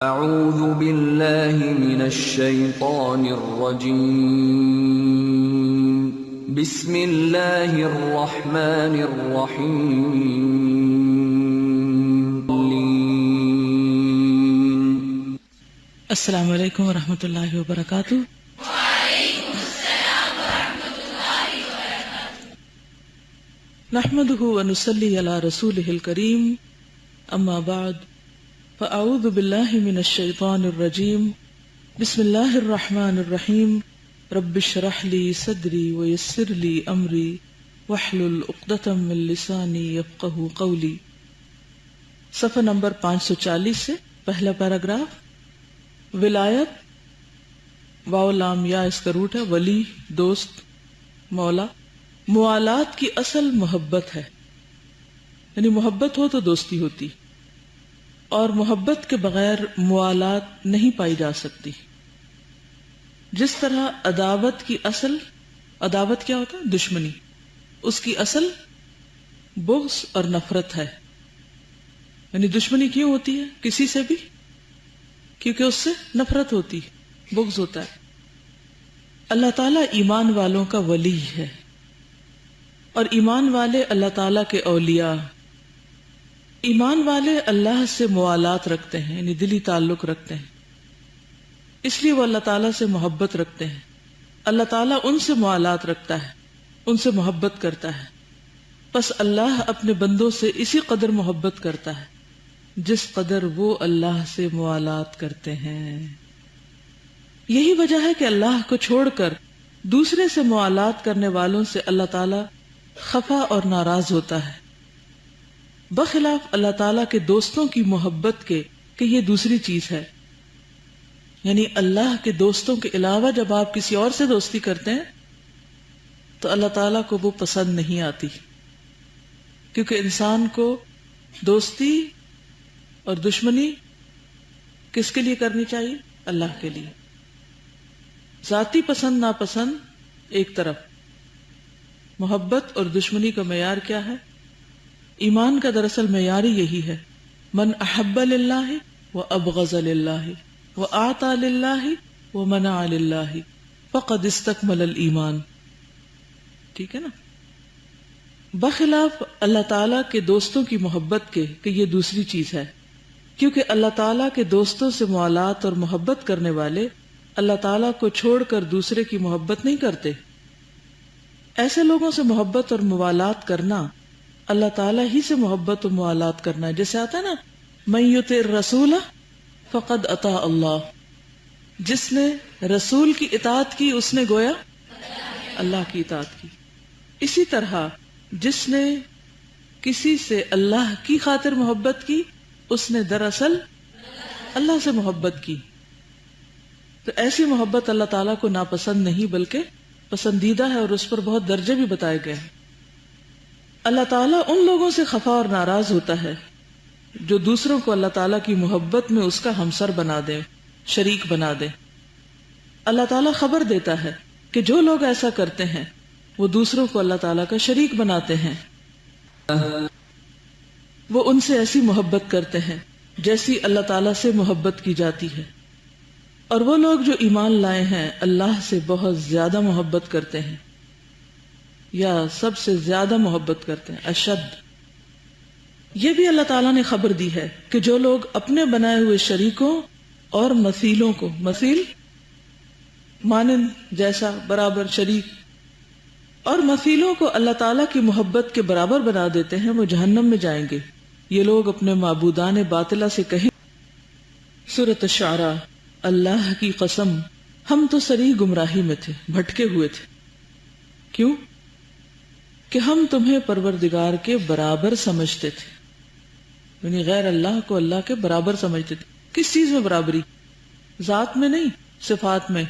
اعوذ باللہ من الشیطان الرجیم بسم اللہ الرحمن الرحیم. السلام علیکم ورحمۃ اللہ وبرکاتہ. نحمده ونصلي على رسوله الكريم. اما بعد فاعوذ باللہ من الشیطان الرجیم. بسم اللہ الرحمن الرحیم. رب اشرح لي صدری ويسر لي امری واحلل عقدۃ من لسانی یفقهوا قولی. صفحہ نمبر 540 سے پہلا پیراگراف. ولایت، واو لام یا اس کا روٹ ہے، ولی دوست، مولا. موالات کی اصل محبت ہے، یعنی محبت ہو تو دوستی ہوتی، اور محبت کے بغیر موالات نہیں پائی جا سکتی. جس طرح عداوت کی اصل، عداوت کیا ہوتا ہے؟ دشمنی. اس کی اصل بغض اور نفرت ہے. یعنی دشمنی کیوں ہوتی ہے کسی سے بھی؟ کیونکہ اس سے نفرت ہوتی، بغض ہوتا ہے. اللہ تعالیٰ ایمان والوں کا ولی ہے، اور ایمان والے اللہ تعالیٰ کے اولیاء. ایمان والے اللہ سے موالات رکھتے ہیں، یعنی دلی تعلق رکھتے ہیں، اس لیے وہ اللہ تعالیٰ سے محبت رکھتے ہیں. اللہ تعالیٰ ان سے موالات رکھتا ہے، ان سے محبت کرتا ہے. پس اللہ اپنے بندوں سے اسی قدر محبت کرتا ہے جس قدر وہ اللہ سے موالات کرتے ہیں. یہی وجہ ہے کہ اللہ کو چھوڑ کر دوسرے سے موالات کرنے والوں سے اللہ تعالیٰ خفا اور ناراض ہوتا ہے، بخلاف اللہ تعالیٰ کے دوستوں کی محبت کے کہ یہ دوسری چیز ہے. یعنی اللہ کے دوستوں کے علاوہ جب آپ کسی اور سے دوستی کرتے ہیں تو اللہ تعالیٰ کو وہ پسند نہیں آتی، کیونکہ انسان کو دوستی اور دشمنی کس کے لیے کرنی چاہیے؟ اللہ کے لیے. ذاتی پسند ناپسند ایک طرف، محبت اور دشمنی کا معیار کیا ہے؟ ایمان کا دراصل معیار ہی یہی ہے. من احب للہ وابغض للہ واعطى للہ ومنع للہ فقد استکمل الایمان. ٹھیک ہے نا؟ بخلاف اللہ تعالیٰ کے دوستوں کی محبت کے کہ یہ دوسری چیز ہے، کیونکہ اللہ تعالیٰ کے دوستوں سے موالات اور محبت کرنے والے اللہ تعالیٰ کو چھوڑ کر دوسرے کی محبت نہیں کرتے. ایسے لوگوں سے محبت اور موالات کرنا اللہ تعالیٰ ہی سے محبت و موالات کرنا ہے. جیسے آتا ہے نا، من یطع الرسول فقد اطاع اللہ. جس نے رسول کی اطاعت کی اس نے گویا اللہ کی اطاعت کی. اسی طرح جس نے کسی سے اللہ کی خاطر محبت کی اس نے دراصل اللہ سے محبت کی. تو ایسی محبت اللہ تعالیٰ کو ناپسند نہیں بلکہ پسندیدہ ہے، اور اس پر بہت درجے بھی بتائے گئے ہیں. اللہ تعالیٰ ان لوگوں سے خفا اور ناراض ہوتا ہے جو دوسروں کو اللہ تعالیٰ کی محبت میں اس کا ہمسر بنا دے، شریک بنا دے. اللہ تعالیٰ خبر دیتا ہے کہ جو لوگ ایسا کرتے ہیں وہ دوسروں کو اللہ تعالیٰ کا شریک بناتے ہیں. وہ ان سے ایسی محبت کرتے ہیں جیسی اللہ تعالیٰ سے محبت کی جاتی ہے. اور وہ لوگ جو ایمان لائے ہیں اللہ سے بہت زیادہ محبت کرتے ہیں، یا سب سے زیادہ محبت کرتے ہیں، اشد. یہ بھی اللہ تعالیٰ نے خبر دی ہے کہ جو لوگ اپنے بنائے ہوئے شریکوں اور مثیلوں کو، مثیل مانند، جیسا، برابر، شریک، اور مثیلوں کو اللہ تعالیٰ کی محبت کے برابر بنا دیتے ہیں وہ جہنم میں جائیں گے. یہ لوگ اپنے معبودان باطلہ سے کہیں، سورۃ الشعراء، اللہ کی قسم ہم تو سری گمراہی میں تھے، بھٹکے ہوئے تھے. کیوں؟ کہ ہم تمہیں پروردگار کے برابر سمجھتے تھے. یعنی غیر اللہ کو اللہ کے برابر سمجھتے تھے. کس چیز میں برابری؟ ذات میں نہیں، صفات میں،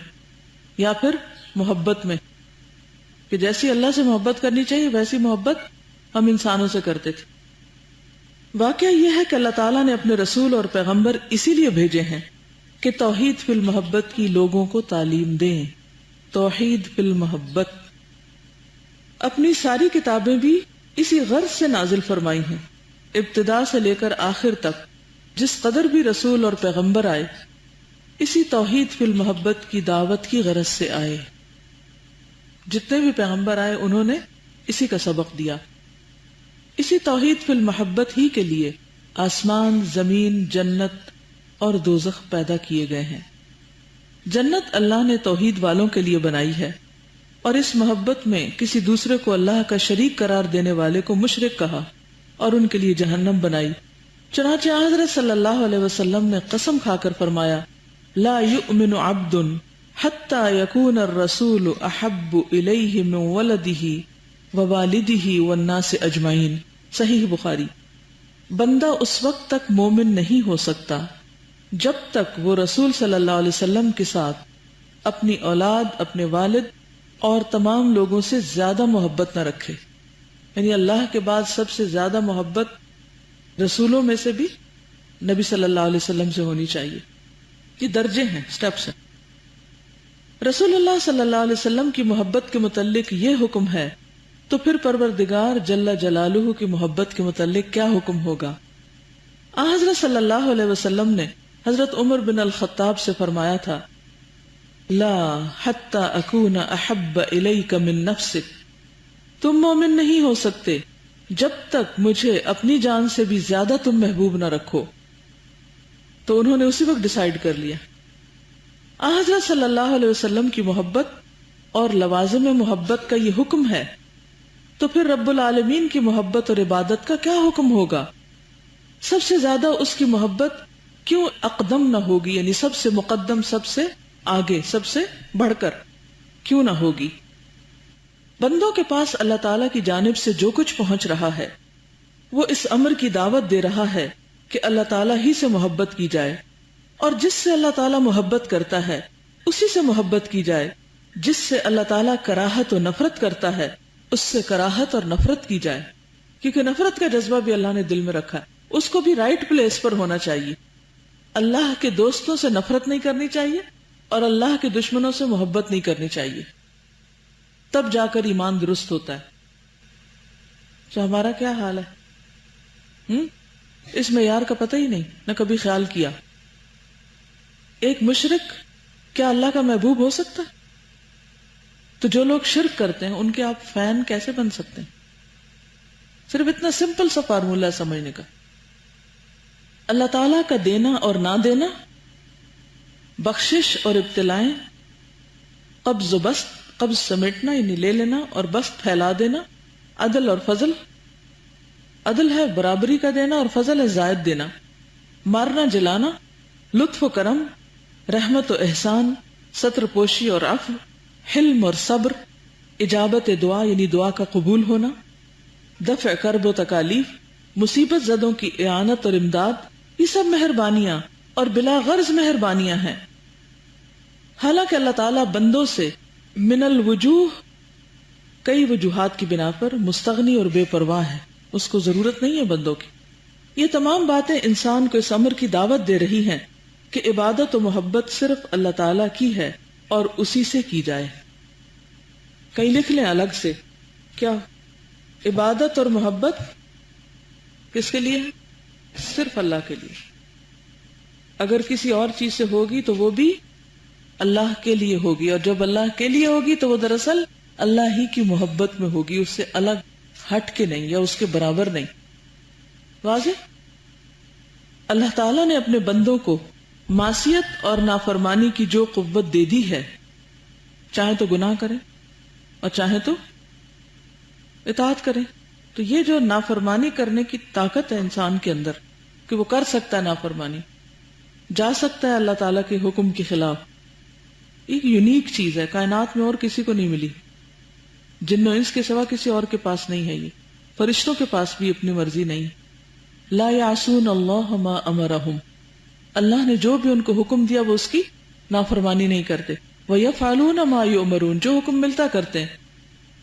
یا پھر محبت میں، کہ جیسی اللہ سے محبت کرنی چاہیے ویسی محبت ہم انسانوں سے کرتے تھے. واقعہ یہ ہے کہ اللہ تعالیٰ نے اپنے رسول اور پیغمبر اسی لیے بھیجے ہیں کہ توحید فی المحبت کی لوگوں کو تعلیم دیں. توحید فی المحبت. اپنی ساری کتابیں بھی اسی غرض سے نازل فرمائی ہیں، ابتدا سے لے کر آخر تک جس قدر بھی رسول اور پیغمبر آئے اسی توحید فی المحبت کی دعوت کی غرض سے آئے. جتنے بھی پیغمبر آئے انہوں نے اسی کا سبق دیا. اسی توحید فی المحبت ہی کے لیے آسمان، زمین، جنت اور دوزخ پیدا کیے گئے ہیں. جنت اللہ نے توحید والوں کے لیے بنائی ہے، اور اس محبت میں کسی دوسرے کو اللہ کا شریک قرار دینے والے کو مشرک کہا اور ان کے لیے جہنم بنائی. چنانچہ حضرت صلی اللہ علیہ وسلم نے قسم کھا کر فرمایا، لا یؤمن عبد حتی یکون الرسول احب الیہ من ولدہ ووالدہ والناس اجمعین. صحیح بخاری. بندہ اس وقت تک مومن نہیں ہو سکتا جب تک وہ رسول صلی اللہ علیہ وسلم کے ساتھ اپنی اولاد، اپنے والد اور تمام لوگوں سے زیادہ محبت نہ رکھے. یعنی اللہ کے بعد سب سے زیادہ محبت رسولوں میں سے بھی نبی صلی اللہ علیہ وسلم سے ہونی چاہیے. یہ درجے ہیں، سٹیپس ہیں. رسول اللہ صلی اللہ علیہ وسلم کی محبت کے متعلق یہ حکم ہے تو پھر پروردگار جل جلالہ کی محبت کے متعلق کیا حکم ہوگا؟ حضرت صلی اللہ علیہ وسلم نے حضرت عمر بن الخطاب سے فرمایا تھا، لا حتی اکون احب الیک من نفسک. تم مومن نہیں ہو سکتے جب تک مجھے اپنی جان سے بھی زیادہ تم محبوب نہ رکھو. تو انہوں نے اسی وقت ڈیسائیڈ کر لیا. حضرت صلی اللہ علیہ وسلم کی محبت اور لوازم محبت کا یہ حکم ہے تو پھر رب العالمین کی محبت اور عبادت کا کیا حکم ہوگا؟ سب سے زیادہ اس کی محبت کیوں اقدم نہ ہوگی؟ یعنی سب سے مقدم، سب سے آگے، سب سے بڑھ کر کیوں نہ ہوگی؟ بندوں کے پاس اللہ تعالیٰ کی جانب سے جو کچھ پہنچ رہا ہے وہ اس امر کی دعوت دے رہا ہے کہ اللہ تعالیٰ ہی سے محبت کی جائے، اور جس سے اللہ تعالیٰ محبت کرتا ہے اسی سے محبت کی جائے. جس سے اللہ تعالیٰ کراہت و نفرت کرتا ہے اس سے کراہت اور نفرت کی جائے، کیونکہ نفرت کا جذبہ بھی اللہ نے دل میں رکھا ہے، اس کو بھی رائٹ پلیس پر ہونا چاہیے. اللہ کے دوستوں سے نفرت نہیں کرنی چاہیے اور اللہ کے دشمنوں سے محبت نہیں کرنی چاہیے، تب جا کر ایمان درست ہوتا ہے. تو ہمارا کیا حال ہے؟ اس معیار کا پتہ ہی نہیں، نہ کبھی خیال کیا. ایک مشرک کیا اللہ کا محبوب ہو سکتا ہے؟ تو جو لوگ شرک کرتے ہیں ان کے آپ فین کیسے بن سکتے ہیں؟ صرف اتنا سمپل سا فارمولہ ہے سمجھنے کا. اللہ تعالیٰ کا دینا اور نہ دینا، بخشش اور ابتلائیں، قبض و بسط، قبض سمیٹنا یعنی لے لینا اور بسط پھیلا دینا، عدل اور فضل. عدل ہے برابری کا دینا اور فضل ہے زائد دینا. مارنا جلانا، لطف و کرم، رحمت و احسان، ستر پوشی اور عفو، حلم اور صبر، اجابت دعا یعنی دعا کا قبول ہونا، دفع کرب و تکالیف، مصیبت زدوں کی اعانت اور امداد، یہ سب مہربانیاں اور بلا غرض مہربانیاں ہیں. حالانکہ اللہ تعالیٰ بندوں سے من الوجوہ کئی وجوہات کی بنا پر مستغنی اور بے پرواہ ہے، اس کو ضرورت نہیں ہے بندوں کی. یہ تمام باتیں انسان کو اس امر کی دعوت دے رہی ہیں کہ عبادت و محبت صرف اللہ تعالیٰ کی ہے اور اسی سے کی جائے. کہیں لکھ لیں الگ سے، کیا عبادت اور محبت کس کے لیے ہے؟ صرف اللہ کے لیے. اگر کسی اور چیز سے ہوگی تو وہ بھی اللہ کے لیے ہوگی، اور جب اللہ کے لیے ہوگی تو وہ دراصل اللہ ہی کی محبت میں ہوگی، اس سے الگ ہٹ کے نہیں یا اس کے برابر نہیں. واضح؟ اللہ تعالیٰ نے اپنے بندوں کو معصیت اور نافرمانی کی جو قوت دے دی ہے، چاہے تو گناہ کریں اور چاہے تو اطاعت کریں. تو یہ جو نافرمانی کرنے کی طاقت ہے انسان کے اندر کہ وہ کر سکتا ہے نافرمانی، جا سکتا ہے اللہ تعالیٰ کے حکم کے خلاف، ایک یونیک چیز ہے، کائنات میں اور کسی کو نہیں ملی. جن و انس کے سوا کسی اور کے پاس نہیں ہے. یہ فرشتوں کے پاس بھی اپنی مرضی نہیں. لا یعصون اللہ ما امرہم، اللہ نے جو بھی ان کو حکم دیا وہ اس کی نافرمانی نہیں کرتے. وَيَفْعَلُونَ مَا يُؤْمَرُونَ، جو حکم ملتا کرتے ہیں.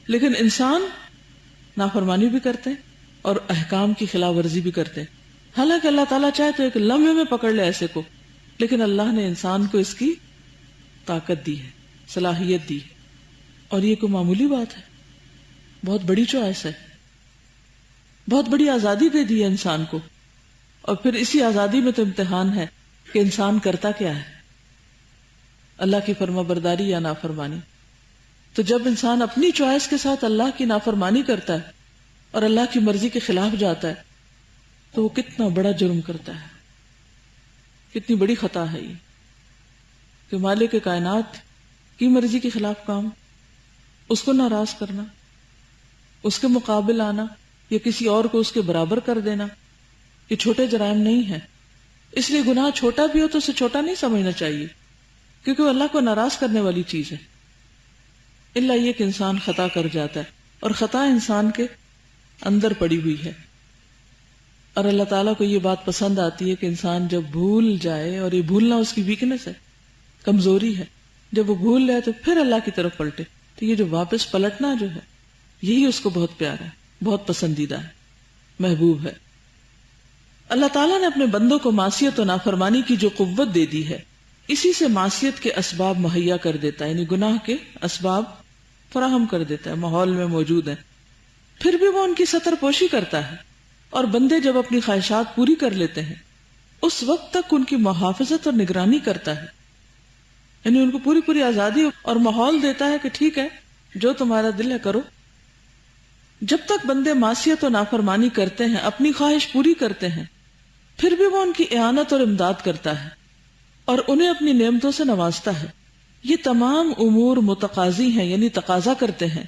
لیکن انسان نافرمانی بھی کرتے ہیں اور احکام کی خلاف ورزی بھی کرتے ہیں. حالانکہ اللہ تعالیٰ چاہے تو ایک لمحے میں پکڑ لے ایسے کو، لیکن اللہ نے انسان کو اس کی طاقت دی ہے، صلاحیت دی ہے. اور یہ کوئی معمولی بات ہے، بہت بڑی چوائس ہے، بہت بڑی آزادی دے دی ہے انسان کو. اور پھر اسی آزادی میں تو امتحان ہے کہ انسان کرتا کیا ہے، اللہ کی فرما برداری یا نافرمانی. تو جب انسان اپنی چوائس کے ساتھ اللہ کی نافرمانی کرتا ہے اور اللہ کی مرضی کے خلاف جاتا ہے تو وہ کتنا بڑا جرم کرتا ہے، کتنی بڑی خطا ہے یہ کہ مالک کائنات کی مرضی کے خلاف کام، اس کو ناراض کرنا، اس کے مقابل آنا یا کسی اور کو اس کے برابر کر دینا. یہ چھوٹے جرائم نہیں ہیں، اس لیے گناہ چھوٹا بھی ہو تو اسے چھوٹا نہیں سمجھنا چاہیے، کیونکہ وہ اللہ کو ناراض کرنے والی چیز ہے. الا یہ کہ انسان خطا کر جاتا ہے، اور خطا انسان کے اندر پڑی ہوئی ہے، اور اللہ تعالیٰ کو یہ بات پسند آتی ہے کہ انسان جب بھول جائے، اور یہ بھولنا اس کی ویکنس ہے، کمزوری ہے، جب وہ بھول لے تو پھر اللہ کی طرف پلٹے. تو یہ جو واپس پلٹنا جو ہے یہی اس کو بہت پیارا ہے، بہت پسندیدہ ہے، محبوب ہے. اللہ تعالیٰ نے اپنے بندوں کو معصیت و نافرمانی کی جو قوت دے دی ہے، اسی سے معصیت کے اسباب مہیا کر دیتا ہے، یعنی گناہ کے اسباب فراہم کر دیتا ہے، ماحول میں موجود ہیں. پھر بھی وہ ان کی ستر پوشی کرتا ہے، اور بندے جب اپنی خواہشات پوری کر لیتے ہیں اس وقت تک ان کی محافظت اور نگرانی کرتا ہے، یعنی ان کو پوری پوری آزادی اور ماحول دیتا ہے کہ ٹھیک ہے جو تمہارا دل ہے کرو. جب تک بندے معصیت و نافرمانی کرتے ہیں، اپنی خواہش پوری کرتے ہیں، پھر بھی وہ ان کی اعانت اور امداد کرتا ہے اور انہیں اپنی نعمتوں سے نوازتا ہے. یہ تمام امور متقاضی ہیں، یعنی تقاضا کرتے ہیں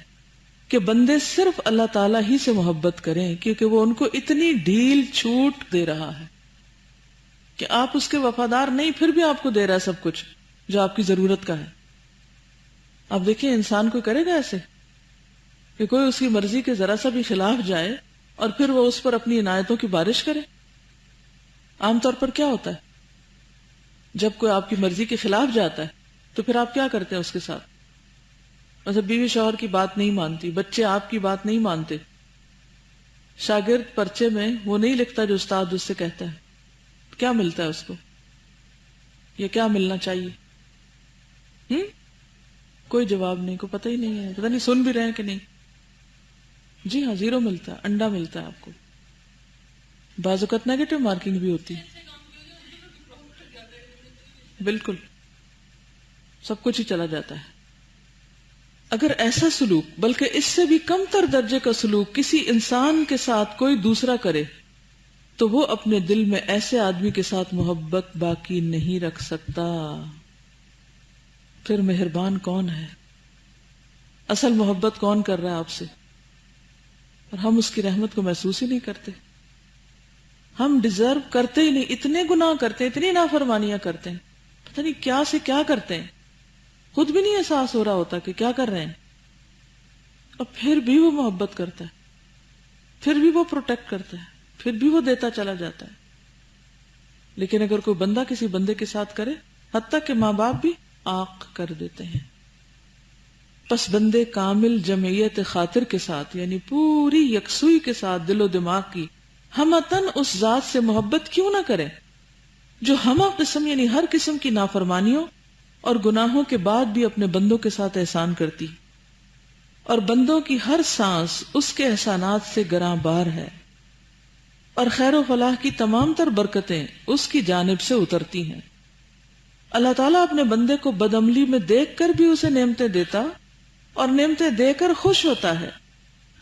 کہ بندے صرف اللہ تعالیٰ ہی سے محبت کریں، کیونکہ وہ ان کو اتنی ڈھیل چھوٹ دے رہا ہے کہ آپ اس کے وفادار نہیں، پھر بھی آپ کو دے رہا ہے سب کچھ جو آپ کی ضرورت کا ہے. آپ دیکھیں انسان کو کرے گا ایسے کہ کوئی اس کی مرضی کے ذرا سا بھی خلاف جائے اور پھر وہ اس پر اپنی عنایتوں کی بارش کرے؟ عام طور پر کیا ہوتا ہے جب کوئی آپ کی مرضی کے خلاف جاتا ہے تو پھر آپ کیا کرتے ہیں اس کے ساتھ؟ مطلب بیوی شوہر کی بات نہیں مانتی، بچے آپ کی بات نہیں مانتے، شاگرد پرچے میں وہ نہیں لکھتا جو استاد اس سے کہتا ہے، کیا ملتا ہے اس کو؟ یہ کیا ملنا چاہیے؟ کوئی جواب نہیں، کوئی پتہ ہی نہیں ہے، پتہ نہیں سن بھی رہے ہیں کہ نہیں. جی ہاں، زیرو ملتا ہے، انڈا ملتا ہے آپ کو. بعض اوقات نیگیٹو مارکنگ بھی ہوتی ہے، بالکل سب کچھ ہی چلا جاتا ہے. اگر ایسا سلوک، بلکہ اس سے بھی کم تر درجے کا سلوک کسی انسان کے ساتھ کوئی دوسرا کرے تو وہ اپنے دل میں ایسے آدمی کے ساتھ محبت باقی نہیں رکھ سکتا. پھر مہربان کون ہے؟ اصل محبت کون کر رہا ہے آپ سے؟ اور ہم اس کی رحمت کو محسوس ہی نہیں کرتے. ہم ڈیزرو کرتے ہی نہیں، اتنے گناہ کرتے ہیں، اتنی نافرمانیاں کرتے ہیں، پتہ نہیں کیا سے کیا کرتے ہیں، خود بھی نہیں احساس ہو رہا ہوتا کہ کیا کر رہے ہیں، اور پھر بھی وہ محبت کرتا ہے، پھر بھی وہ پروٹیکٹ کرتا ہے، پھر بھی وہ دیتا چلا جاتا ہے. لیکن اگر کوئی بندہ کسی بندے کے ساتھ کرے، حتیٰ کہ ماں باپ بھی آق کر دیتے ہیں. پس بندے کامل جمعیت خاطر کے ساتھ، یعنی پوری یکسوئی کے ساتھ دل و دماغ کی ہمتن اس ذات سے محبت کیوں نہ کریں جو ہمہ قسم یعنی ہر قسم کی نافرمانیوں اور گناہوں کے بعد بھی اپنے بندوں کے ساتھ احسان کرتی، اور بندوں کی ہر سانس اس کے احسانات سے گراں بار ہے، اور خیر و فلاح کی تمام تر برکتیں اس کی جانب سے اترتی ہیں. اللہ تعالیٰ اپنے بندے کو بدعملی میں دیکھ کر بھی اسے نعمتیں دیتا اور نعمتیں دے کر خوش ہوتا ہے.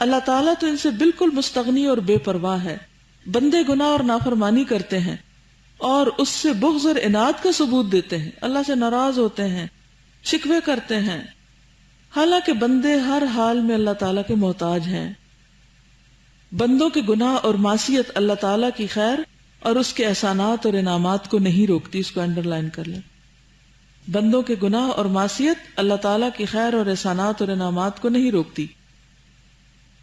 اللہ تعالیٰ تو ان سے بالکل مستغنی اور بے پرواہ ہے. بندے گناہ اور نافرمانی کرتے ہیں اور اس سے بغض اور عناد کا ثبوت دیتے ہیں، اللہ سے ناراض ہوتے ہیں، شکوے کرتے ہیں، حالانکہ بندے ہر حال میں اللہ تعالیٰ کے محتاج ہیں. بندوں کے گناہ اور معصیت اللہ تعالیٰ کی خیر اور اس کے احسانات اور انعامات کو نہیں روکتی. اس کو انڈر لائن کر لیں. بندوں کے گناہ اور معصیت اللہ تعالیٰ کی خیر اور احسانات اور انعامات کو نہیں روکتی.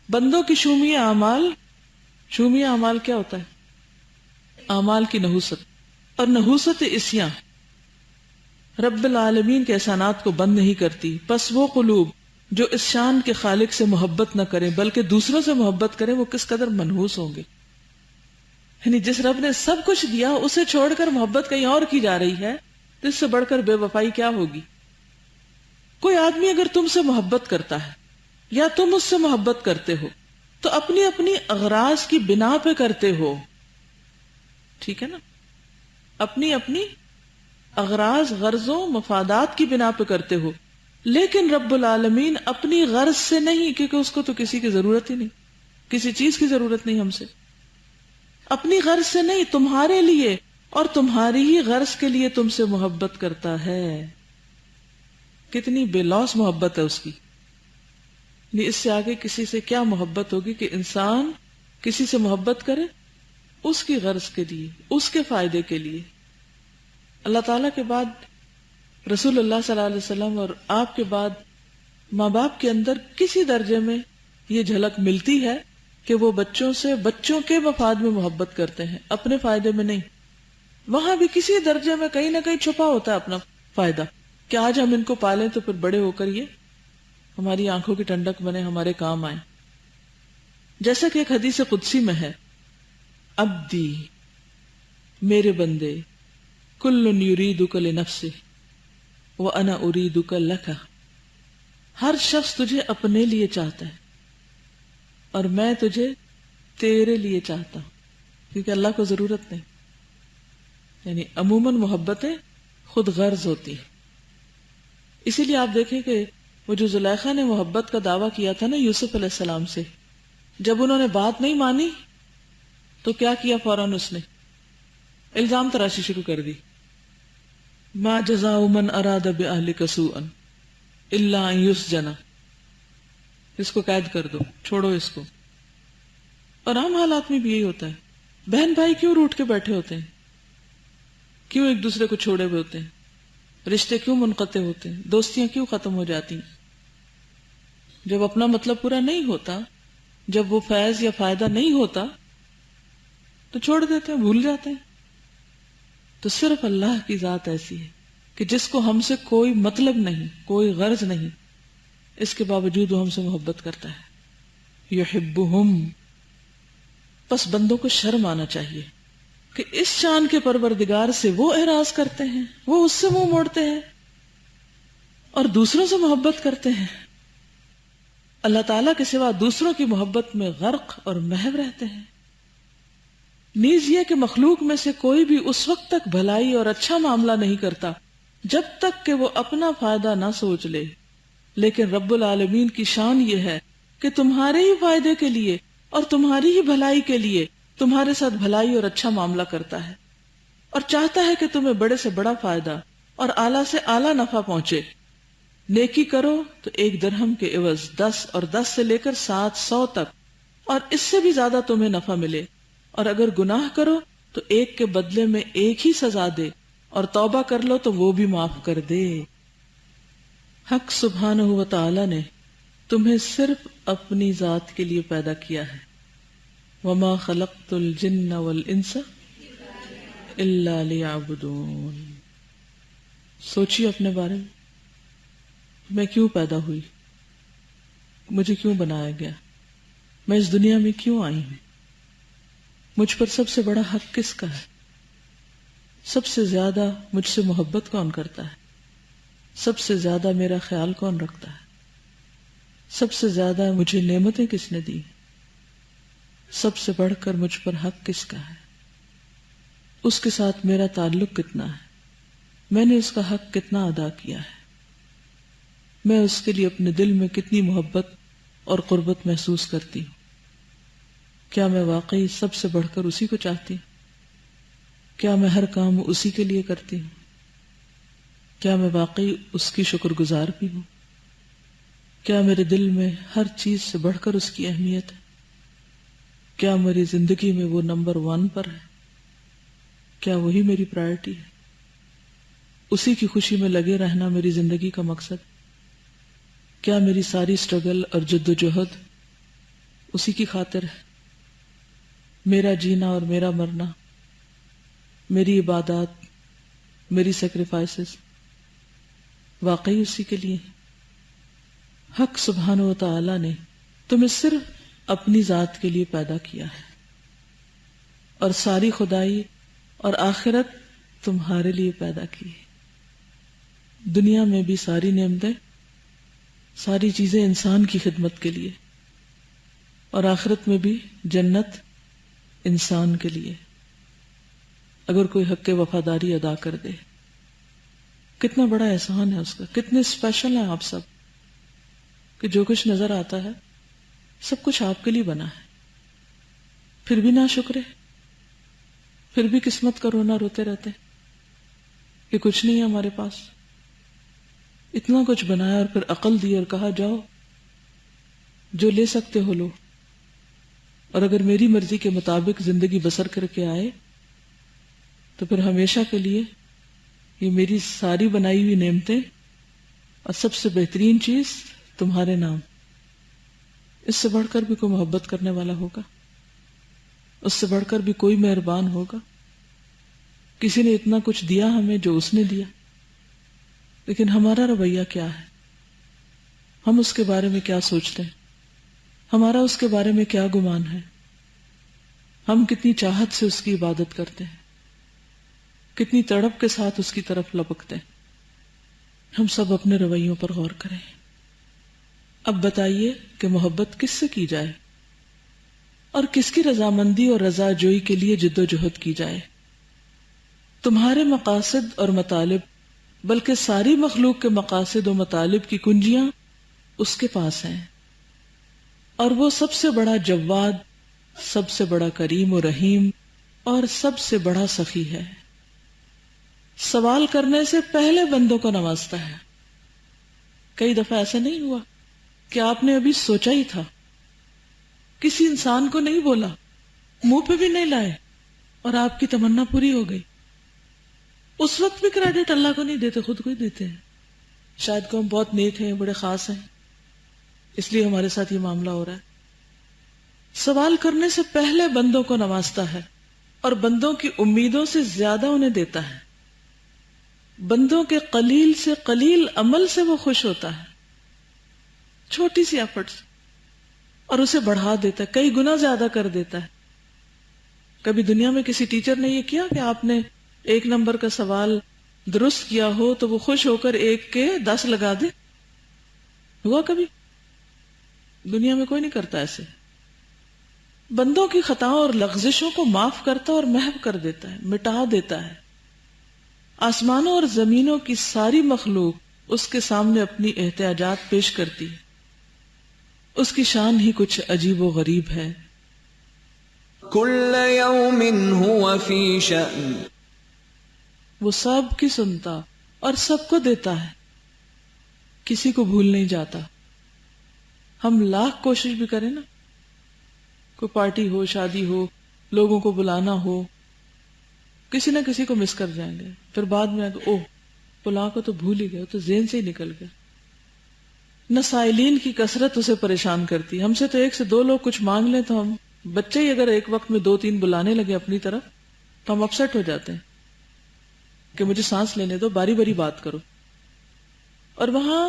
بندوں کی شومی اعمال کیا ہوتا ہے؟ اعمال کی نحوست، اور نحوست عصیاں رب العالمین کے احسانات کو بند نہیں کرتی. پس وہ قلوب جو اس شان کے خالق سے محبت نہ کریں بلکہ دوسروں سے محبت کریں، وہ کس قدر منحوس ہوں گے. یعنی جس رب نے سب کچھ دیا اسے چھوڑ کر محبت کہیں اور کی جا رہی ہے تو اس سے بڑھ کر بے وفائی کیا ہوگی. کوئی آدمی اگر تم سے محبت کرتا ہے یا تم اس سے محبت کرتے ہو تو اپنی اپنی اغراض کی بنا پہ کرتے ہو. ٹھیک ہے نا؟ اپنی اپنی اغراض، غرضوں، مفادات کی بنا پہ کرتے ہو، لیکن رب العالمین اپنی غرض سے نہیں، کیونکہ اس کو تو کسی کی ضرورت ہی نہیں، کسی چیز کی ضرورت نہیں ہم سے. اپنی غرض سے نہیں، تمہارے لیے اور تمہاری ہی غرض کے لیے تم سے محبت کرتا ہے. کتنی بے لوث محبت ہے اس کی. اس سے آگے کسی سے کیا محبت ہوگی کہ انسان کسی سے محبت کرے اس کی غرض کے لیے، اس کے فائدے کے لیے. اللہ تعالیٰ کے بعد رسول اللہ صلی اللہ علیہ وسلم اور آپ کے بعد ماں باپ کے اندر کسی درجے میں یہ جھلک ملتی ہے کہ وہ بچوں سے بچوں کے مفاد میں محبت کرتے ہیں، اپنے فائدے میں نہیں. وہاں بھی کسی درجے میں کہیں نہ کہیں چھپا ہوتا ہے اپنا فائدہ کہ آج ہم ان کو پالیں تو پھر بڑے ہو کر یہ ہماری آنکھوں کی ٹھنڈک بنے، ہمارے کام آئیں. جیسا کہ ایک حدیث قدسی میں ہے، عبدی، میرے بندے، کل یریدک لنفسہ وانا اریدک لک، ہر شخص تجھے اپنے لیے چاہتا ہے اور میں تجھے تیرے لیے چاہتا ہوں، کیونکہ اللہ کو ضرورت نہیں. یعنی عموماً محبتیں خود غرض ہوتی ہیں. اسی لیے آپ دیکھیں کہ وہ جو زلیخا نے محبت کا دعویٰ کیا تھا نا یوسف علیہ السلام سے، جب انہوں نے بات نہیں مانی تو کیا کیا؟ فوراً اس نے الزام تراشی شروع کر دی. ما جزاء من اراد باہلک سوءا الا ان یسجن، اس کو قید کر دو، چھوڑو اس کو. اور عام حالات میں بھی یہی ہوتا ہے. بہن بھائی کیوں روٹھ کے بیٹھے ہوتے ہیں؟ کیوں ایک دوسرے کو چھوڑے ہوئے ہوتے ہیں؟ رشتے کیوں منقطع ہوتے ہیں؟ دوستیاں کیوں ختم ہو جاتی ہیں؟ جب اپنا مطلب پورا نہیں ہوتا، جب وہ فیض یا فائدہ نہیں ہوتا تو چھوڑ دیتے ہیں، بھول جاتے ہیں. تو صرف اللہ کی ذات ایسی ہے کہ جس کو ہم سے کوئی مطلب نہیں، کوئی غرض نہیں، اس کے باوجود وہ ہم سے محبت کرتا ہے. یحبہم. پس بندوں کو شرم آنا چاہیے کہ اس شان کے پروردگار سے وہ اعراض کرتے ہیں، وہ اس سے منہ موڑتے ہیں اور دوسروں سے محبت کرتے ہیں. اللہ تعالیٰ کے سوا دوسروں کی محبت میں غرق اور محو رہتے ہیں. نیز یہ کہ مخلوق میں سے کوئی بھی اس وقت تک بھلائی اور اچھا معاملہ نہیں کرتا جب تک کہ وہ اپنا فائدہ نہ سوچ لے، لیکن رب العالمین کی شان یہ ہے کہ تمہارے ہی فائدے کے لیے اور تمہاری ہی بھلائی کے لیے تمہارے ساتھ بھلائی اور اچھا معاملہ کرتا ہے اور چاہتا ہے کہ تمہیں بڑے سے بڑا فائدہ اور اعلیٰ سے اعلیٰ نفع پہنچے. نیکی کرو تو 1 درہم کے عوض 10 اور 10 سے لے کر 700 تک اور اس سے بھی زیادہ تمہیں نفع ملے، اور اگر گناہ کرو تو 1 کے بدلے میں 1 ہی سزا دے، اور توبہ کر لو تو وہ بھی معاف کر دے. حق سبحانہ و تعالی نے تمہیں صرف اپنی ذات کے لیے پیدا کیا ہے. وما خلقت الجن والانس الا لیعبدون. سوچیے اپنے بارے میں، میں کیوں پیدا ہوئی، مجھے کیوں بنایا گیا، میں اس دنیا میں کیوں آئی ہوں، مجھ پر سب سے بڑا حق کس کا ہے، سب سے زیادہ مجھ سے محبت کون کرتا ہے، سب سے زیادہ میرا خیال کون رکھتا ہے، سب سے زیادہ مجھے نعمتیں کس نے دی، سب سے بڑھ کر مجھ پر حق کس کا ہے، اس کے ساتھ میرا تعلق کتنا ہے، میں نے اس کا حق کتنا ادا کیا ہے، میں اس کے لیے اپنے دل میں کتنی محبت اور قربت محسوس کرتی ہوں. کیا میں واقعی سب سے بڑھ کر اسی کو چاہتی ہوں؟ کیا میں ہر کام اسی کے لیے کرتی ہوں؟ کیا میں واقعی اس کی شکر گزار بھی ہوں؟ کیا میرے دل میں ہر چیز سے بڑھ کر اس کی اہمیت ہے؟ کیا میری زندگی میں وہ نمبر 1 پر ہے؟ کیا وہی میری پرائرٹی ہے؟ اسی کی خوشی میں لگے رہنا میری زندگی کا مقصد؟ کیا میری ساری سٹرگل اور جد و جہد اسی کی خاطر ہے؟ میرا جینا اور میرا مرنا، میری عبادات، میری سیکریفائسز واقعی اسی کے لیے؟ حق سبحانہ و تعالی نے تمہیں صرف اپنی ذات کے لیے پیدا کیا ہے اور ساری خدائی اور آخرت تمہارے لیے پیدا کی ہے. دنیا میں بھی ساری نعمتیں، ساری چیزیں انسان کی خدمت کے لیے، اور آخرت میں بھی جنت انسان کے لیے. اگر کوئی حق وفاداری ادا کر دے. کتنا بڑا احسان ہے اس کا. کتنے اسپیشل ہیں آپ سب کہ جو کچھ نظر آتا ہے سب کچھ آپ کے لیے بنا ہے. پھر بھی نہ شکرے, پھر بھی قسمت کا رونا روتے رہتے کہ کچھ نہیں ہے ہمارے پاس. اتنا کچھ بنایا اور پھر عقل دی اور کہا جاؤ جو لے سکتے ہو لو, اور اگر میری مرضی کے مطابق زندگی بسر کر کے آئے تو پھر ہمیشہ کے لیے یہ میری ساری بنائی ہوئی نعمتیں اور سب سے بہترین چیز تمہارے نام. اس سے بڑھ کر بھی کوئی محبت کرنے والا ہوگا؟ اس سے بڑھ کر بھی کوئی مہربان ہوگا؟ کسی نے اتنا کچھ دیا ہمیں جو اس نے دیا. لیکن ہمارا رویہ کیا ہے؟ ہم اس کے بارے میں کیا سوچتے ہیں؟ ہمارا اس کے بارے میں کیا گمان ہے؟ ہم کتنی چاہت سے اس کی عبادت کرتے ہیں, کتنی تڑپ کے ساتھ اس کی طرف لپکتے ہیں. ہم سب اپنے رویوں پر غور کریں. اب بتائیے کہ محبت کس سے کی جائے اور کس کی رضامندی اور رضا جوئی کے لیے جد و جہد کی جائے؟ تمہارے مقاصد اور مطالب بلکہ ساری مخلوق کے مقاصد و مطالب کی کنجیاں اس کے پاس ہیں, اور وہ سب سے بڑا جواد, سب سے بڑا کریم و رحیم اور سب سے بڑا سخی ہے. سوال کرنے سے پہلے بندوں کو نوازتا ہے. کئی دفعہ ایسا نہیں ہوا کہ آپ نے ابھی سوچا ہی تھا, کسی انسان کو نہیں بولا, منہ پہ بھی نہیں لائے, اور آپ کی تمنا پوری ہو گئی. اس وقت بھی کریڈٹ اللہ کو نہیں دیتے, خود کو ہی دیتے ہیں. شاید کو ہم بہت نیک ہیں, بڑے خاص ہیں, اس لیے ہمارے ساتھ یہ معاملہ ہو رہا ہے. سوال کرنے سے پہلے بندوں کو نوازتا ہے اور بندوں کی امیدوں سے زیادہ انہیں دیتا ہے. بندوں کے قلیل سے قلیل عمل سے وہ خوش ہوتا ہے, چھوٹی سی ایفرٹس, اور اسے بڑھا دیتا ہے, کئی گنا زیادہ کر دیتا ہے. کبھی دنیا میں کسی ٹیچر نے یہ کیا کہ آپ نے 1 نمبر کا سوال درست کیا ہو تو وہ خوش ہو کر 1 کے 10 لگا دے؟ ہوا کبھی؟ دنیا میں کوئی نہیں کرتا ایسے. بندوں کی خطاؤں اور لغزشوں کو معاف کرتا اور محو کر دیتا ہے, مٹا دیتا ہے. آسمانوں اور زمینوں کی ساری مخلوق اس کے سامنے اپنی احتیاجات پیش کرتی ہے. اس کی شان ہی کچھ عجیب و غریب ہے. كل يوم هو في شأن. وہ سب کی سنتا اور سب کو دیتا ہے, کسی کو بھول نہیں جاتا. ہم لاکھ کوشش بھی کریں نا, کوئی پارٹی ہو, شادی ہو, لوگوں کو بلانا ہو, کسی نہ کسی کو مس کر جائیں گے. پھر بعد میں اوہ پلا کو تو بھول ہی گئے, تو ذہن سے ہی نکل گئے. نسائلین کی کثرت اسے پریشان کرتی. ہم سے تو 1 سے 2 لوگ کچھ مانگ لیں تو ہم بچے ہی اگر ایک وقت میں 2-3 بلانے لگے اپنی طرف تو ہم اپسٹ ہو جاتے ہیں کہ مجھے سانس لینے دو, باری باری بات کرو. اور وہاں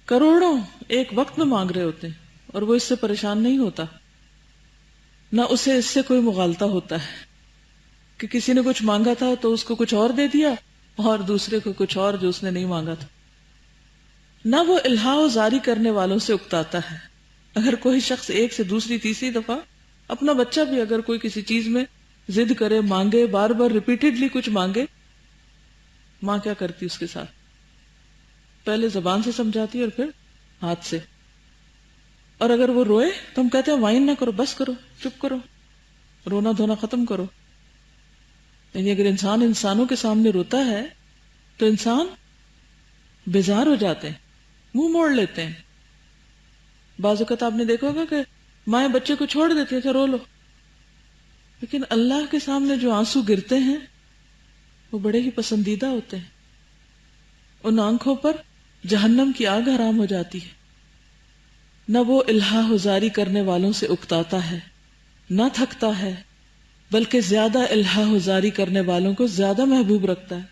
کروڑوں ایک وقت میں مانگ رہے ہوتے ہیں اور وہ اس سے پریشان نہیں ہوتا, نہ اسے اس سے کوئی مغالطہ ہوتا ہے کہ کسی نے کچھ مانگا تھا تو اس کو کچھ اور دے دیا اور دوسرے کو کچھ اور جو اس نے نہیں مانگا تھا. نہ وہ الہا و زاری کرنے والوں سے اکتاتا ہے. اگر کوئی شخص 1 سے دوسری تیسری دفعہ, اپنا بچہ بھی اگر کوئی کسی چیز میں ضد کرے, مانگے, بار بار ریپیٹڈلی کچھ مانگے, ماں کیا کرتی اس کے ساتھ؟ پہلے زبان سے سمجھاتی اور پھر ہاتھ سے. اور اگر وہ روئے تو ہم کہتے ہیں وائن نہ کرو, بس کرو, چپ کرو, رونا دھونا ختم کرو. یعنی اگر انسان انسانوں کے سامنے روتا ہے تو انسان بیزار ہو جاتے ہیں, منہ موڑ لیتے ہیں. بعض اوقات آپ نے دیکھا ہوگا کہ مائیں بچے کو چھوڑ دیتی ہیں, رو لو, لیکن اللہ کے سامنے جو آنسو گرتے ہیں وہ بڑے ہی پسندیدہ ہوتے ہیں. ان آنکھوں پر جہنم کی آگ حرام ہو جاتی ہے. نہ وہ الہا زاری کرنے والوں سے اکتاتا ہے, نہ تھکتا ہے, بلکہ زیادہ الہا زاری کرنے والوں کو زیادہ محبوب رکھتا ہے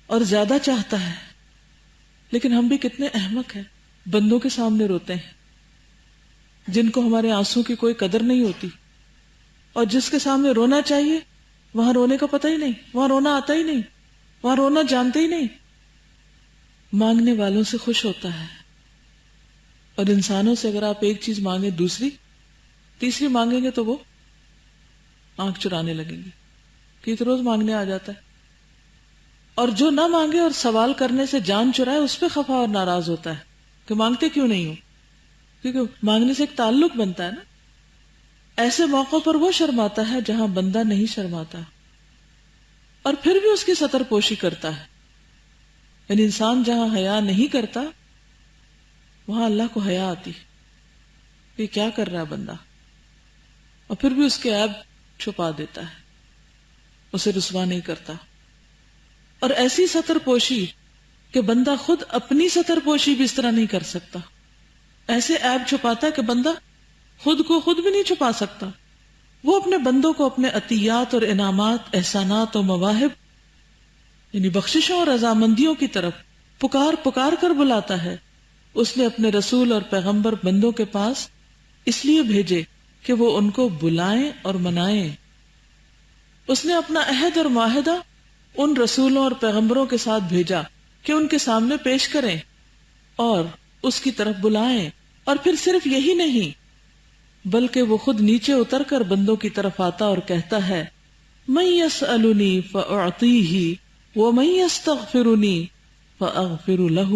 اور زیادہ چاہتا ہے. لیکن ہم بھی کتنے احمق ہیں, بندوں کے سامنے روتے ہیں جن کو ہمارے آنسو کی کوئی قدر نہیں ہوتی, اور جس کے سامنے رونا چاہیے وہاں رونے کا پتہ ہی نہیں, وہاں رونا آتا ہی نہیں, وہاں رونا جانتے ہی نہیں. مانگنے والوں سے خوش ہوتا ہے, اور انسانوں سے اگر آپ ایک چیز مانگیں, دوسری تیسری مانگیں گے تو وہ آنکھ چرانے لگیں گے. کہ یہ تو روز مانگنے آ جاتا ہے. اور جو نہ مانگے اور سوال کرنے سے جان چرائے اس پہ خفا اور ناراض ہوتا ہے کہ مانگتے کیوں نہیں ہو، کیونکہ مانگنے سے ایک تعلق بنتا ہے نا. ایسے موقع پر وہ شرماتا ہے جہاں بندہ نہیں شرماتا، اور پھر بھی اس کی ستر پوشی کرتا ہے. یعنی انسان جہاں حیا نہیں کرتا وہاں اللہ کو حیا آتی کہ کیا کر رہا ہے بندہ، اور پھر بھی اس کے عیب چھپا دیتا ہے، اسے رسوا نہیں کرتا. اور ایسی ستر پوشی کہ بندہ خود اپنی ستر پوشی بھی اس طرح نہیں کر سکتا. ایسے عیب چھپاتا ہے کہ بندہ خود کو خود بھی نہیں چھپا سکتا. وہ اپنے بندوں کو اپنے عطیات اور انعامات، احسانات اور مواہب یعنی بخششوں اور رضامندیوں کی طرف پکار پکار کر بلاتا ہے. اس نے اپنے رسول اور پیغمبر بندوں کے پاس اس لیے بھیجے کہ وہ ان کو بلائیں اور منائیں. اس نے اپنا عہد اور معاہدہ ان رسولوں اور پیغمبروں کے ساتھ بھیجا کہ ان کے سامنے پیش کریں اور اس کی طرف بلائیں. اور پھر صرف یہی نہیں بلکہ وہ خود نیچے اتر کر بندوں کی طرف آتا اور کہتا ہے من یسألنی فأعطیہ ومن یستغفرنی فأغفر لہ.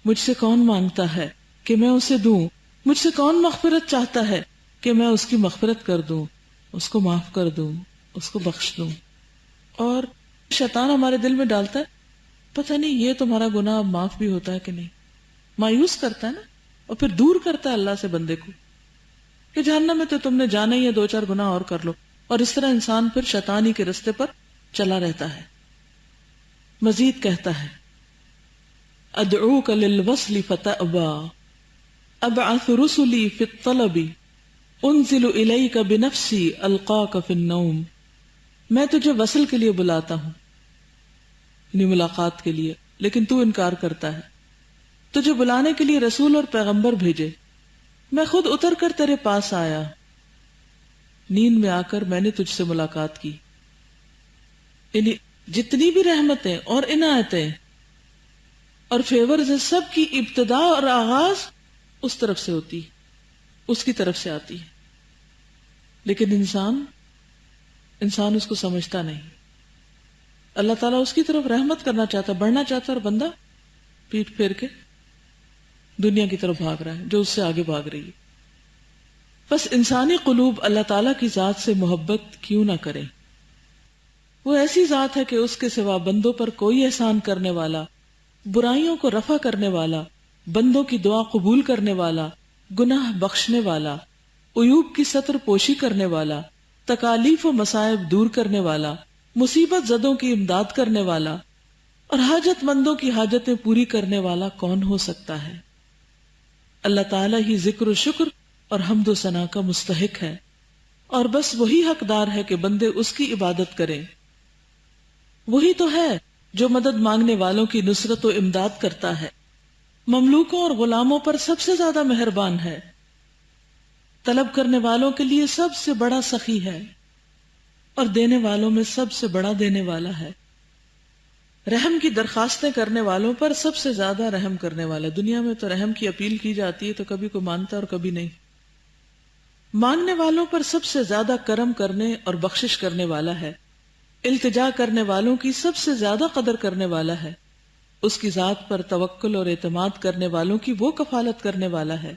مجھ سے کون مانگتا ہے کہ میں اسے دوں، مجھ سے کون مغفرت چاہتا ہے کہ میں اس کی مغفرت کر دوں، اس کو معاف کر دوں، اس کو بخش دوں. اور شیطان ہمارے دل میں ڈالتا ہے پتہ نہیں یہ تمہارا گناہ معاف بھی ہوتا ہے کہ نہیں، مایوس کرتا ہے نا، اور پھر دور کرتا ہے اللہ سے بندے کو کہ جہنم میں تو تم نے جانا ہی ہے، 2-4 گناہ اور کر لو. اور اس طرح انسان پھر شیطانی کے رستے پر چلا رہتا ہے. مزید کہتا ہے ادعوک للوصل فتأبى ابعث رسلی فی الطلب انزل الیک بنفسی القاک فی النوم. میں تجھے وصل کے لیے بلاتا ہوں، یعنی ملاقات کے لیے، لیکن تو انکار کرتا ہے. تجھے بلانے کے لیے رسول اور پیغمبر بھیجے، میں خود اتر کر تیرے پاس آیا، نیند میں آ کر میں نے تجھ سے ملاقات کی. یعنی جتنی بھی رحمتیں اور عنایتیں اور فیورز ہیں سب کی ابتدا اور آغاز اس طرف سے ہوتی، اس کی طرف سے آتی ہے. لیکن انسان اس کو سمجھتا نہیں. اللہ تعالیٰ اس کی طرف رحمت کرنا چاہتا، بڑھنا چاہتا، اور بندہ پیٹ پھیر کے دنیا کی طرف بھاگ رہا ہے جو اس سے آگے بھاگ رہی ہے. بس انسانی قلوب اللہ تعالیٰ کی ذات سے محبت کیوں نہ کریں. وہ ایسی ذات ہے کہ اس کے سوا بندوں پر کوئی احسان کرنے والا، برائیوں کو رفع کرنے والا، بندوں کی دعا قبول کرنے والا، گناہ بخشنے والا، عیوب کی ستر پوشی کرنے والا، تکالیف و مصائب دور کرنے والا، مصیبت زدوں کی امداد کرنے والا اور حاجت مندوں کی حاجتیں پوری کرنے والا کون ہو سکتا ہے؟ اللہ تعالیٰ ہی ذکر و شکر اور حمد و ثنا کا مستحق ہے، اور بس وہی حقدار ہے کہ بندے اس کی عبادت کریں. وہی تو ہے جو مدد مانگنے والوں کی نصرت و امداد کرتا ہے، مملوکوں اور غلاموں پر سب سے زیادہ مہربان ہے، طلب کرنے والوں کے لیے سب سے بڑا سخی ہے، اور دینے والوں میں سب سے بڑا دینے والا ہے. رحم کی درخواستیں کرنے والوں پر سب سے زیادہ رحم کرنے والا. دنیا میں تو رحم کی اپیل کی جاتی ہے تو کبھی کوئی مانتا اور کبھی نہیں. مانگنے والوں پر سب سے زیادہ کرم کرنے اور بخشش کرنے والا ہے. التجا کرنے والوں کی سب سے زیادہ قدر کرنے والا ہے. اس کی ذات پر توکل اور اعتماد کرنے والوں کی وہ کفالت کرنے والا ہے.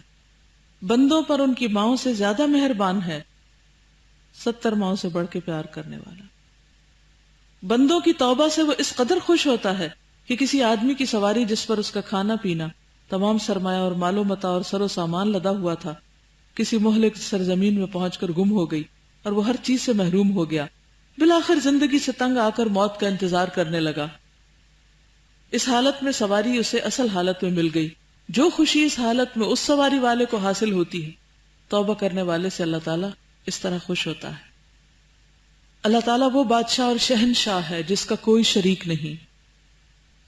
بندوں پر ان کی ماؤں سے زیادہ مہربان ہے، 70 ماؤں سے بڑھ کے پیار کرنے والا. بندوں کی توبہ سے وہ اس قدر خوش ہوتا ہے کہ کسی آدمی کی سواری جس پر اس کا کھانا پینا، تمام سرمایہ اور مال و متاع اور سر و سامان لدا ہوا تھا، کسی مہلک سرزمین میں پہنچ کر گم ہو گئی اور وہ ہر چیز سے محروم ہو گیا، بالآخر زندگی سے تنگ آ کر موت کا انتظار کرنے لگا. اس حالت میں سواری اسے اصل حالت میں مل گئی. جو خوشی اس حالت میں اس سواری والے کو حاصل ہوتی ہے، توبہ کرنے والے سے اللہ تعالیٰ اس طرح خوش ہوتا ہے. اللہ تعالیٰ وہ بادشاہ اور شہنشاہ ہے جس کا کوئی شریک نہیں،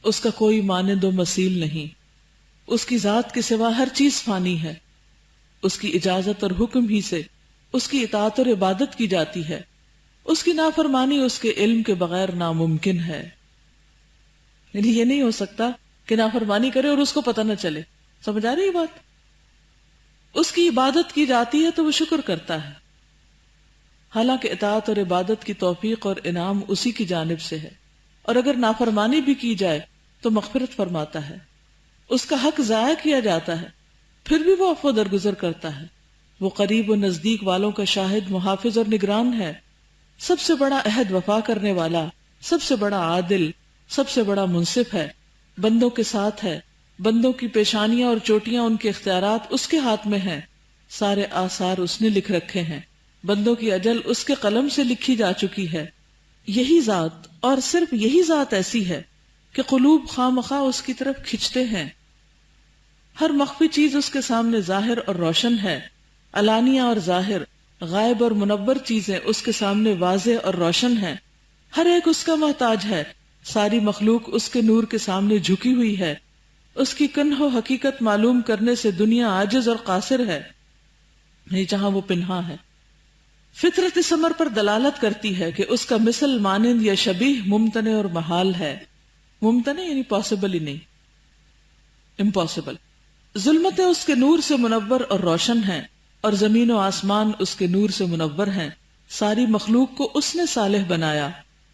اس کا کوئی مانند و مثیل نہیں. اس کی ذات کے سوا ہر چیز فانی ہے. اس کی اجازت اور حکم ہی سے اس کی اطاعت اور عبادت کی جاتی ہے. اس کی نافرمانی اس کے علم کے بغیر ناممکن ہے. یعنی یہ نہیں ہو سکتا کہ نافرمانی کرے اور اس کو پتہ نہ چلے. سمجھ آ رہی ہے بات؟ اس کی عبادت کی جاتی ہے تو وہ شکر کرتا ہے. حالانکہ اطاعت اور عبادت کی توفیق اور انعام اسی کی جانب سے ہے، اور اگر نافرمانی بھی کی جائے تو مغفرت فرماتا ہے، اس کا حق ضائع کیا جاتا ہے پھر بھی وہ عفو درگزر کرتا ہے، وہ قریب و نزدیک والوں کا شاہد، محافظ اور نگران ہے، سب سے بڑا عہد وفا کرنے والا، سب سے بڑا عادل، سب سے بڑا منصف ہے، بندوں کے ساتھ ہے، بندوں کی پیشانیاں اور چوٹیاں ان کے اختیارات اس کے ہاتھ میں ہیں، سارے آثار اس نے لکھ رکھے ہیں، بندوں کی اجل اس کے قلم سے لکھی جا چکی ہے۔ یہی ذات اور صرف یہی ذات ایسی ہے کہ قلوب خواہ مخواہ اس کی طرف کھنچتے ہیں، ہر مخفی چیز اس کے سامنے ظاہر اور روشن ہے، علانیہ اور ظاہر، غائب اور منور چیزیں اس کے سامنے واضح اور روشن ہیں، ہر ایک اس کا محتاج ہے، ساری مخلوق اس کے نور کے سامنے جھکی ہوئی ہے، اس کی کنہ و حقیقت معلوم کرنے سے دنیا عاجز اور قاصر ہے، جہاں وہ پنہا ہے۔ فطرت اس امر پر دلالت کرتی ہے کہ اس کا مثل، مانند یا شبیہ ممتنع اور محال ہے۔ ممتنع یعنی پاسبل ہی نہیں، امپاسبل۔ ظلمتیں اس کے نور سے منور اور روشن ہیں، اور زمین و آسمان اس کے نور سے منور ہیں، ساری مخلوق کو اس نے صالح بنایا،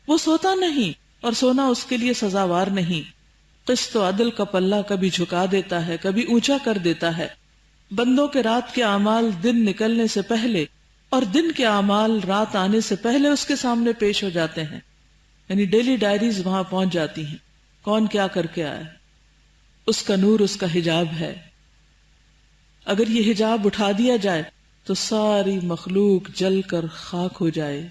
وہ سوتا نہیں اور سونا اس کے لیے سزاوار نہیں، قسط و عدل کا پلہ کبھی جھکا دیتا ہے، کبھی اونچا کر دیتا ہے، بندوں کے رات کے اعمال دن نکلنے سے پہلے اور دن کے اعمال رات آنے سے پہلے اس کے سامنے پیش ہو جاتے ہیں، یعنی ڈیلی ڈائریز وہاں پہنچ جاتی ہیں، کون کیا کر کے آیا، اس کا نور اس کا حجاب ہے۔ اگر یہ حجاب اٹھا دیا جائے تو ساری مخلوق جل کر خاک ہو جائے۔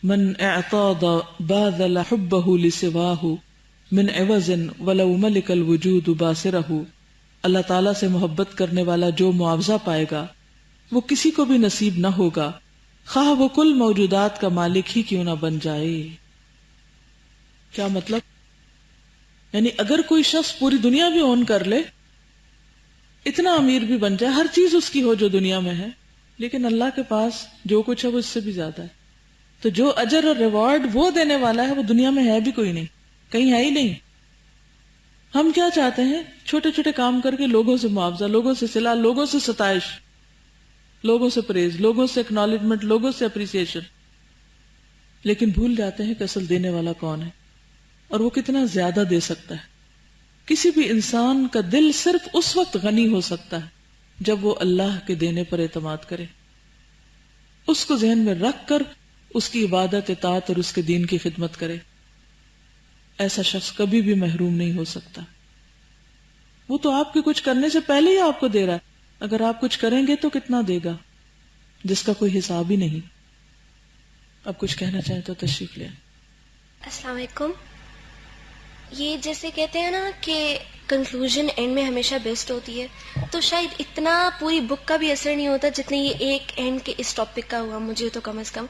من اعتاض باذل حبه لسواه من عوض ولو ملک الوجود باصرہ، اللہ تعالیٰ سے محبت کرنے والا جو معاوضہ پائے گا وہ کسی کو بھی نصیب نہ ہوگا، خواہ وہ کل موجودات کا مالک ہی کیوں نہ بن جائے۔ کیا مطلب؟ یعنی اگر کوئی شخص پوری دنیا بھی اون کر لے، اتنا امیر بھی بن جائے، ہر چیز اس کی ہو جو دنیا میں ہے، لیکن اللہ کے پاس جو کچھ ہے وہ اس سے بھی زیادہ ہے، تو جو اجر اور ریوارڈ وہ دینے والا ہے وہ دنیا میں ہے بھی کوئی نہیں، کہیں ہے ہی نہیں۔ ہم کیا چاہتے ہیں؟ چھوٹے چھوٹے کام کر کے لوگوں سے معاوضہ، لوگوں سے صلہ، لوگوں سے ستائش، لوگوں سے پریز، لوگوں سے اکنالجمنٹ، لوگوں سے اپریسیشن، لیکن بھول جاتے ہیں کہ اصل دینے والا کون ہے اور وہ کتنا زیادہ دے سکتا ہے۔ کسی بھی انسان کا دل صرف اس وقت غنی ہو سکتا ہے جب وہ اللہ کے دینے پر اعتماد کرے، اس کو ذہن میں رکھ کر اس کی عبادت، اطاعت اور اس کے دین کی خدمت کرے۔ ایسا شخص کبھی بھی محروم نہیں ہو سکتا۔ وہ تو آپ کے کچھ کرنے سے پہلے ہی آپ کو دے رہا ہے، اگر آپ کچھ کریں گے تو کتنا دے گا جس کا کوئی حساب ہی نہیں۔ اب کچھ کہنا چاہیں تو تشریف لیں۔ السلام علیکم۔ یہ جیسے کہتے ہیں نا کہ کنکلوژن اینڈ میں ہمیشہ بیسٹ ہوتی ہے، تو شاید اتنا پوری بک کا بھی اثر نہیں ہوتا جتنے یہ ایک اینڈ کے اس ٹاپک کا ہوا، مجھے تو کم از کم۔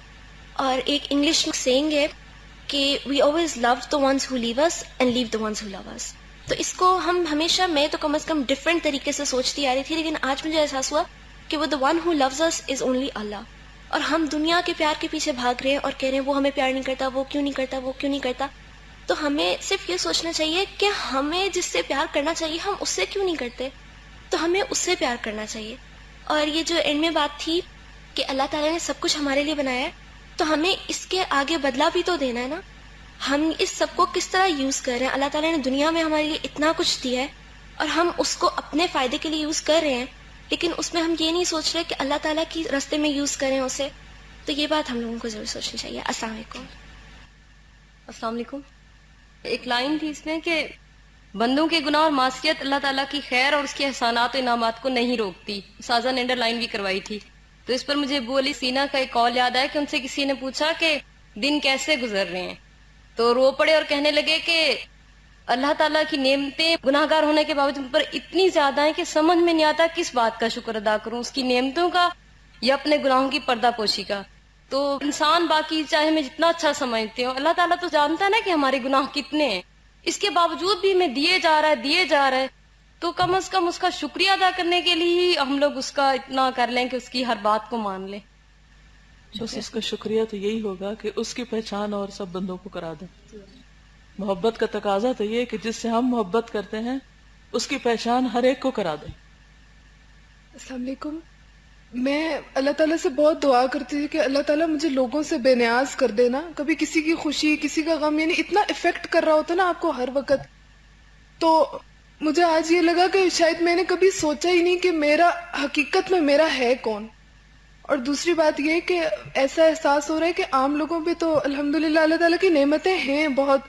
اور ایک انگلش میں سینگ ہے کہ we always love the ones who leave us and leave the ones who love us, تو اس کو ہم ہمیشہ، میں تو کم از کم ڈفرینٹ طریقے سے سوچتی آ رہی تھی، لیکن آج مجھے احساس ہوا کہ وہ the one who loves us is only Allah, اور ہم دنیا کے پیار کے پیچھے بھاگ رہے ہیں اور کہہ رہے ہیں وہ ہمیں پیار نہیں کرتا، وہ کیوں نہیں کرتا، وہ کیوں نہیں کرتا۔ تو ہمیں صرف یہ سوچنا چاہیے کہ ہمیں جس سے پیار کرنا چاہیے ہم اس سے کیوں نہیں کرتے، تو ہمیں اس سے پیار کرنا چاہیے۔ اور یہ جو اینڈ میں بات تھی کہ اللہ تعالیٰ نے سب کچھ ہمارے لیے بنایا ہے، تو ہمیں اس کے آگے بدلہ بھی تو دینا ہے نا، ہم اس سب کو کس طرح یوز کر رہے ہیں۔ اللہ تعالیٰ نے دنیا میں ہمارے لیے اتنا کچھ دیا ہے اور ہم اس کو اپنے فائدے کے لیے یوز کر رہے ہیں، لیکن اس میں ہم یہ نہیں سوچ رہے کہ اللہ تعالیٰ کی راستے میں یوز کریں اسے، تو یہ بات ہم لوگوں کو ضرور سوچنی چاہیے۔ السلام علیکم۔ السلام علیکم۔ ایک لائن تھی اس میں کہ بندوں کے گناہ اور معصیت اللہ تعالیٰ کی خیر اور اس کے احسانات و انعامات کو نہیں روکتی، سازا نے انڈر لائن بھی کروائی تھی۔ تو اس پر مجھے ابو علی سینا کا ایک کال یاد آیا کہ ان سے کسی نے پوچھا کہ دن کیسے گزر رہے ہیں، تو رو پڑے اور کہنے لگے کہ اللہ تعالیٰ کی نعمتیں گناہ گار ہونے کے باوجود پر اتنی زیادہ ہیں کہ سمجھ میں نہیں آتا کس بات کا شکر ادا کروں، اس کی نعمتوں کا یا اپنے گناہوں کی پردہ پوشی کا۔ تو انسان باقی چاہے میں جتنا اچھا سمجھتے ہوں، اللہ تعالیٰ تو جانتا ہے نا کہ ہمارے گناہ کتنے ہیں، اس کے باوجود بھی ہمیں دیے جا رہا ہے، تو کم از کم اس کا شکریہ ادا کرنے کے لیے ہی ہم لوگ اس کا اتنا کر لیں کہ اس کی ہر بات کو مان لیں۔ بس اس کا شکریہ تو یہی ہوگا کہ اس کی پہچان اور سب بندوں کو کرا دیں۔ محبت کا تقاضا تو یہ کہ جس سے ہم محبت کرتے ہیں اس کی پہچان ہر ایک کو کرا دیں۔ السلام علیکم۔ میں اللہ تعالیٰ سے بہت دعا کرتی تھی کہ اللہ تعالیٰ مجھے لوگوں سے بے نیاز کر دینا، کبھی کسی کی خوشی کسی کا غم، یعنی اتنا افیکٹ کر رہا ہوتا نا آپ کو ہر وقت. تو مجھے آج یہ لگا کہ شاید میں نے کبھی سوچا ہی نہیں کہ میرا حقیقت میں میرا ہے کون. اور دوسری بات یہ کہ ایسا احساس ہو رہا ہے کہ عام لوگوں پہ تو الحمدللہ اللہ تعالیٰ کی نعمتیں ہیں بہت،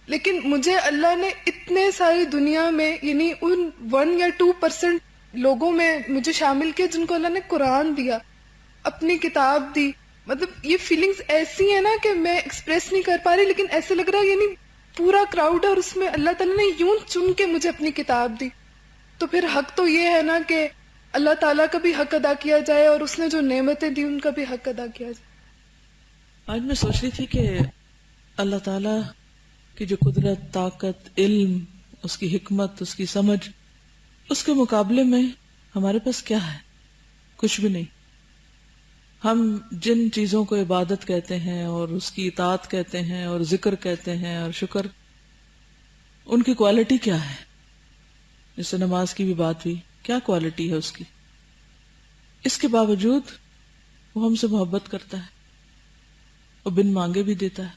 لیکن مجھے اللہ نے اتنے ساری دنیا میں یعنی ان 1 یا 2% لوگوں میں مجھے شامل کیا جن کو اللہ نے قرآن دیا، اپنی کتاب دی. مطلب یہ فیلنگز ایسی ہیں نا کہ میں ایکسپریس نہیں کر پا رہی، لیکن ایسے لگ رہا ہے یعنی پورا کراؤڈ ہے اور اس میں اللہ تعالیٰ نے یوں چن کے مجھے اپنی کتاب دی. تو پھر حق تو یہ ہے نا کہ اللہ تعالیٰ کا بھی حق ادا کیا جائے اور اس نے جو نعمتیں دی ان کا بھی حق ادا کیا جائے. آج میں سوچ رہی تھی کہ اللہ تعالیٰ کی جو قدرت، طاقت، علم، اس کی حکمت، اس کی سمجھ، اس کے مقابلے میں ہمارے پاس کیا ہے؟ کچھ بھی نہیں. ہم جن چیزوں کو عبادت کہتے ہیں اور اس کی اطاعت کہتے ہیں اور ذکر کہتے ہیں اور شکر، ان کی کوالٹی کیا ہے؟ جیسے نماز کی بھی بات ہوئی، کیا کوالٹی ہے اس کی؟ اس کے باوجود وہ ہم سے محبت کرتا ہے، وہ بن مانگے بھی دیتا ہے.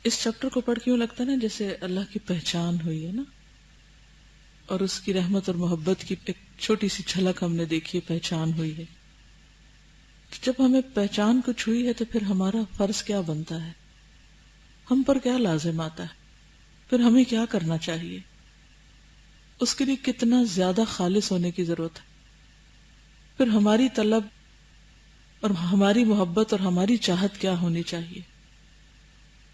اس چیپٹر کو پڑھ کے یوں لگتا ہے نا جیسے اللہ کی پہچان ہوئی ہے نا، اور اس کی رحمت اور محبت کی ایک چھوٹی سی جھلک ہم نے دیکھی ہے، پہچان ہوئی ہے. جب ہمیں پہچان کچھ ہوئی ہے تو پھر ہمارا فرض کیا بنتا ہے، ہم پر کیا لازم آتا ہے، پھر ہمیں کیا کرنا چاہیے، اس کے لیے کتنا زیادہ خالص ہونے کی ضرورت ہے. پھر ہماری طلب اور ہماری محبت اور ہماری چاہت کیا ہونی چاہیے،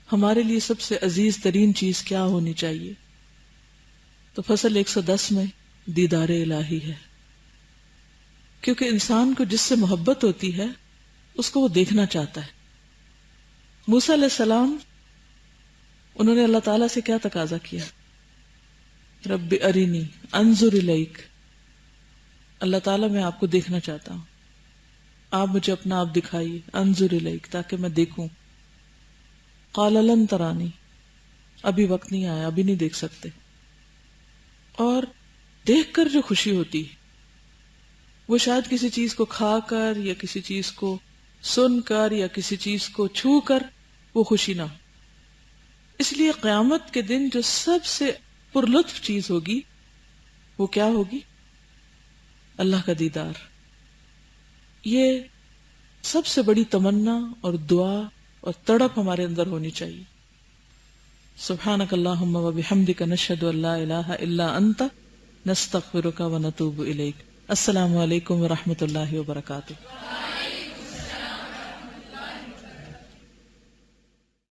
ہمارے لیے سب سے عزیز ترین چیز کیا ہونی چاہیے. تو فصل 110 میں دیدار الہی ہے، کیونکہ انسان کو جس سے محبت ہوتی ہے اس کو وہ دیکھنا چاہتا ہے. موسیٰ علیہ السلام، انہوں نے اللہ تعالیٰ سے کیا تقاضا کیا؟ رب ارینی انظر الیک، اللہ تعالیٰ میں آپ کو دیکھنا چاہتا ہوں، آپ مجھے اپنا آپ دکھائیے، انظر الیک، تاکہ میں دیکھوں. قال لن ترانی، ابھی وقت نہیں آیا، ابھی نہیں دیکھ سکتے. اور دیکھ کر جو خوشی ہوتی وہ شاید کسی چیز کو کھا کر یا کسی چیز کو سن کر یا کسی چیز کو چھو کر وہ خوشی نہ ہو. اس لیے قیامت کے دن جو سب سے پرلطف چیز ہوگی وہ کیا ہوگی؟ اللہ کا دیدار. یہ سب سے بڑی تمنا اور دعا اور تڑپ ہمارے اندر ہونی چاہیے. سبحانک اللہم و بحمدک نشہد ان لا الہ الا انت نستغفرک و نتوب الیک. السلام علیکم و رحمۃ اللہ وبرکاتہ.